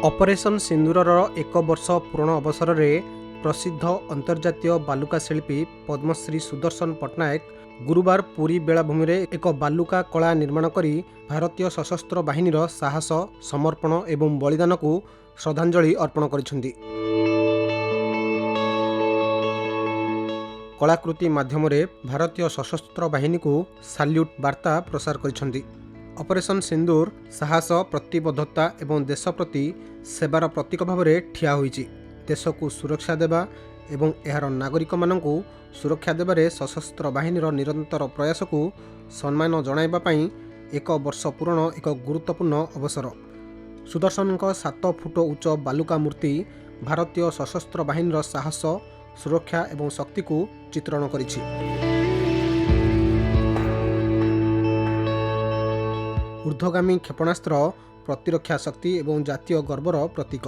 Operation ସିନ୍ଦୁରର 1 ବର୍ଷ ପୂରଣ ଅବସରରେ ପ୍ରସିଦ୍ଧ ଅନ୍ତର୍ଜାତୀୟ ବାଲୁକା ଶିଳ୍ପୀ ପଦ୍ମଶ୍ରୀ ସୁଦର୍ଶନ ପଟ୍ଟନାୟକ ଗୁରୁବାର ପୁରୀ ବେଳାଭୂମିରେ ଏକ ବାଲୁକା କଳା ନିର୍ମାଣ କରି ଭାରତୀୟ ସଶସ୍ତ୍ର ବାହିନୀର ସାହସ, ସମର୍ପଣ ଏବଂ ବଳିଦାନକୁ ଶ୍ରଦ୍ଧାଞ୍ଜଳି ଅର୍ପଣ କରିଛନ୍ତି। କଳାକୃତି ମାଧ୍ୟମରେ ଭାରତୀୟ ସଶସ୍ତ୍ର ବାହିନୀକୁ ସାଲ୍ୟୁଟ୍ ବାର୍ତ୍ତା ପ୍ରସାର କରିଛନ୍ତି। ଅପରେସନ୍ ସିନ୍ଦୁର ସାହସ, ପ୍ରତିବଦ୍ଧତା ଏବଂ ଦେଶ ପ୍ରତି ସେବାର ପ୍ରତୀକ ଭାବରେ ଠିଆ ହୋଇଛି। ଦେଶକୁ ସୁରକ୍ଷା ଦେବା ଏବଂ ଏହାର ନାଗରିକମାନଙ୍କୁ ସୁରକ୍ଷା ଦେବାରେ ସଶସ୍ତ୍ର ବାହିନୀର ନିରନ୍ତର ପ୍ରୟାସକୁ ସମ୍ମାନ ଜଣାଇବା ପାଇଁ 1 ବର୍ଷ ପୂରଣ ଏକ ଗୁରୁତ୍ୱପୂର୍ଣ୍ଣ ଅବସର। ସୁଦର୍ଶନଙ୍କ 7 ଫୁଟ ଉଚ୍ଚ ବାଲୁକା ମୂର୍ତ୍ତି ଭାରତୀୟ ସଶସ୍ତ୍ର ବାହିନୀର ସାହସ, ସୁରକ୍ଷା ଏବଂ ଶକ୍ତିକୁ ଚିତ୍ରଣ କରିଛି। ଊର୍ଦ୍ଧ୍ୱଗାମୀ କ୍ଷେପଣାସ୍ତ୍ର, ପ୍ରତିରକ୍ଷା ଶକ୍ତି ଏବଂ ଜାତୀୟ ଗର୍ବର ପ୍ରତୀକ।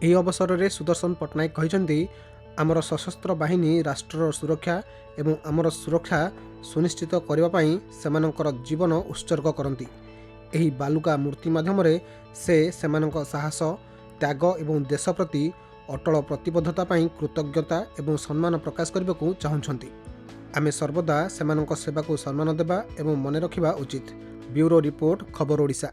ଏହି ଅବସରରେ ସୁଦର୍ଶନ ପଟ୍ଟନାୟକ କହିଛନ୍ତି, ଆମର ସଶସ୍ତ୍ର ବାହିନୀ ରାଷ୍ଟ୍ରର ସୁରକ୍ଷା ଏବଂ ଆମର ସୁରକ୍ଷା ସୁନିଶ୍ଚିତ କରିବା ପାଇଁ ସେମାନଙ୍କର ଜୀବନ ଉତ୍ସର୍ଗ କରନ୍ତି। ଏହି ବାଲୁକା ମୂର୍ତ୍ତି ମାଧ୍ୟମରେ ସେ ସେମାନଙ୍କ ସାହସ, ତ୍ୟାଗ ଏବଂ ଦେଶ ପ୍ରତି ଅଟଳ ପ୍ରତିବଦ୍ଧତା ପାଇଁ କୃତଜ୍ଞତା ଏବଂ ସମ୍ମାନ ପ୍ରକାଶ କରିବାକୁ ଚାହୁଁଛନ୍ତି। ଆମେ ସର୍ବଦା ସେମାନଙ୍କ ସେବାକୁ ସମ୍ମାନ ଦେବା ଏବଂ ମନେ ରଖିବା ଉଚିତ। ବ୍ୟୁରୋ ରିପୋର୍ଟ, ଖବର ଓଡ଼ିଶା।